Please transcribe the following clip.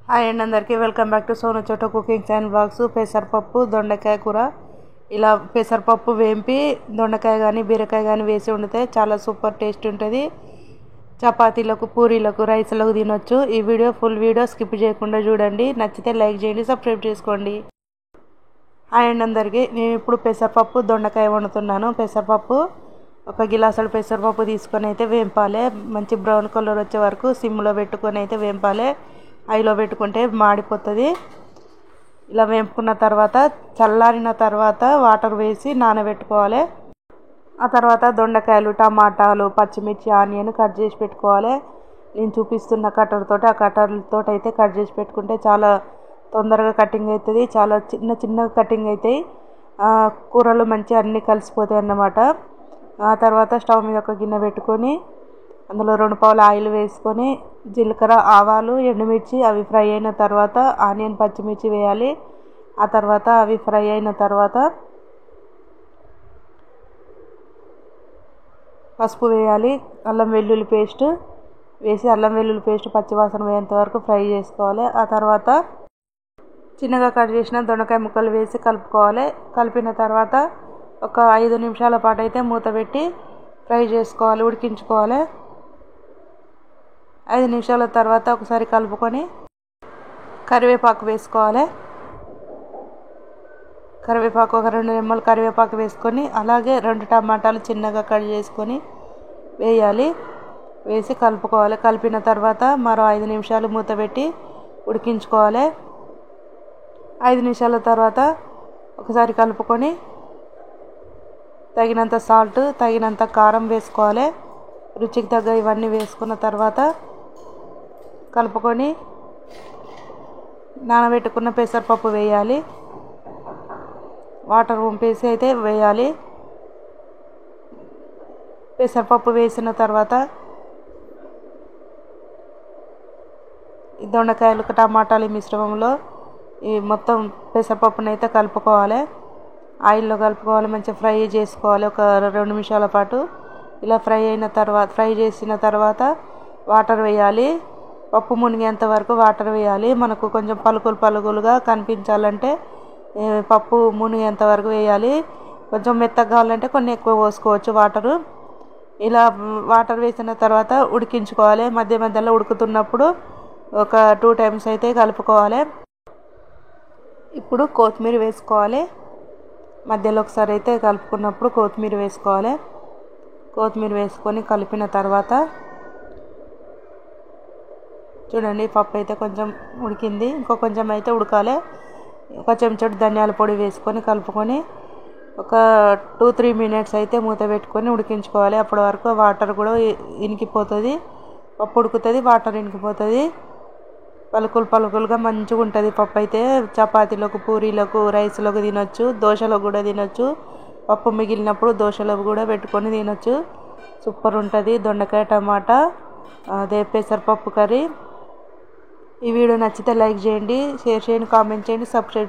Hi అండి, అందరికీ welcome back to Sonu చోట కుకింగ్స్ అండ్ బ్లాగ్స్. పెసరపప్పు దొండకాయ కూర. ఇలా పెసరపప్పు వేంపి దొండకాయ కానీ బీరకాయ కానీ వేసి వండితే చాలా సూపర్ టేస్ట్ ఉంటుంది. చపాతీలకు, పూరీలకు, రైస్లకు తినొచ్చు. ఈ ఫుల్ వీడియో స్కిప్ చేయకుండా చూడండి. నచ్చితే లైక్ చేయండి, సబ్స్క్రైబ్ చేసుకోండి. హాయ్ అండి అందరికీ. నేను ఇప్పుడు పెసరపప్పు దొండకాయ వండుతున్నాను. పెసరపప్పు ఒక గిలాసుడు పెసరపప్పు తీసుకొని అయితే వేంపాలి. మంచి బ్రౌన్ కలర్ వచ్చే వరకు సిమ్లో పెట్టుకొని అయితే వేంపాలి. హైలో పెట్టుకుంటే మాడిపోతుంది. ఇలా వేపుకున్న తర్వాత చల్లారిన తర్వాత వాటర్ వేసి నానబెట్టుకోవాలి. ఆ తర్వాత దొండకాయలు, టమాటాలు, పచ్చిమిర్చి, ఆనియన్ కట్ చేసి పెట్టుకోవాలి. నేను చూపిస్తున్న కట్టర్ తోటి, ఆ కట్టర్ తోటి అయితే కట్ చేసి పెట్టుకుంటే చాలా తొందరగా కటింగ్ అవుతుంది. చాలా చిన్న చిన్న కటింగ్ అవుతాయి. కూరలు మంచిగా అన్నీ కలిసిపోతాయి అన్నమాట. ఆ తర్వాత స్టవ్ మీద ఒక గిన్నె పెట్టుకొని అందులో 2 పావుల ఆయిల్ వేసుకొని జీలకర్ర, ఆవాలు, ఎండుమిర్చి అవి ఫ్రై అయిన తర్వాత ఆనియన్, పచ్చిమిర్చి వేయాలి. ఆ తర్వాత అవి ఫ్రై అయిన తర్వాత పసుపు వేయాలి. అల్లం వెల్లుల్లి పేస్ట్ వేసి అల్లం వెల్లుల్లి పేస్ట్ పచ్చివాసన పోయేంత వరకు ఫ్రై చేసుకోవాలి. ఆ తర్వాత చిన్నగా కట్ చేసిన దొండకాయ ముక్కలు వేసి కలుపుకోవాలి. కలిపిన తర్వాత ఒక 5 నిమిషాల పాటు అయితే మూత పెట్టి ఫ్రై చేసుకోవాలి, ఉడికించుకోవాలి. 5 నిమిషాల తర్వాత ఒకసారి కలుపుకొని కరివేపాకు వేసుకోవాలి. కరివేపాకు ఒక 2 రెమ్మలు కరివేపాకు వేసుకొని అలాగే 2 టమాటాలు చిన్నగా కట్ చేసుకొని వేయాలి. వేసి కలుపుకోవాలి. కలిపిన తర్వాత మరో 5 నిమిషాలు మూత పెట్టి ఉడికించుకోవాలి. 5 నిమిషాల తర్వాత ఒకసారి కలుపుకొని తగినంత సాల్ట్, తగినంత కారం వేసుకోవాలి. రుచికి తగ్గ ఇవన్నీ వేసుకున్న తర్వాత కలుపుకొని నానబెట్టుకున్న పెసరపప్పు వేయాలి. వాటర్ వంపేసి అయితే వేయాలి. పెసరపప్పు వేసిన తర్వాత ఈ దొండకాయలు, టమాటాలు మిశ్రమంలో ఈ మొత్తం పెసరపప్పును అయితే కలుపుకోవాలి. ఆయిల్లో కలుపుకోవాలి. మంచిగా ఫ్రై చేసుకోవాలి ఒక 2 నిమిషాల పాటు. ఇలా ఫ్రై చేసిన తర్వాత వాటర్ వేయాలి. పప్పు మునిగేంత వరకు వాటర్ వేయాలి. మనకు కొంచెం పలుకులుగా కనిపించాలంటే పప్పు మునిగేంత వరకు వేయాలి. కొంచెం మెత్తగా కావాలంటే కొన్ని ఎక్కువ పోసుకోవచ్చు వాటరు. ఇలా వాటర్ వేసిన తర్వాత ఉడికించుకోవాలి. మధ్య మధ్యలో ఉడుకుతున్నప్పుడు ఒక 2 టైమ్స్ అయితే కలుపుకోవాలి. ఇప్పుడు కొత్తిమీర వేసుకోవాలి. మధ్యలో ఒకసారి అయితే కలుపుకున్నప్పుడు కొత్తిమీర వేసుకోవాలి. కొత్తిమీర వేసుకొని కలిపిన తర్వాత చూడండి, పప్పు అయితే కొంచెం ఉడికింది. ఇంకో కొంచెం అయితే ఉడకాలి. ఒక చెంచాడు ధనియాల పొడి వేసుకొని కలుపుకొని ఒక 2-3 మినిట్స్ అయితే మూత పెట్టుకొని ఉడికించుకోవాలి. అప్పటి వరకు వాటర్ కూడా ఇనికిపోతుంది. పప్పు ఉడుకుతుంది, వాటర్ ఇనికిపోతుంది. పలుకులుగా మంచిగా ఉంటుంది పప్పు అయితే. చపాతీలకు, పూరీలకు, రైస్లకు తినొచ్చు. దోశలకు కూడా తినొచ్చు. పప్పు మిగిలినప్పుడు దోశలకు కూడా పెట్టుకొని తినొచ్చు. సూపర్ ఉంటుంది దొండకాయ టమాటా అదే పెసరపప్పు కర్రీ. ఈ వీడియో నచ్చితే లైక్ చేయండి, షేర్ చేయండి, కామెంట్ చేయండి, సబ్స్క్రైబ్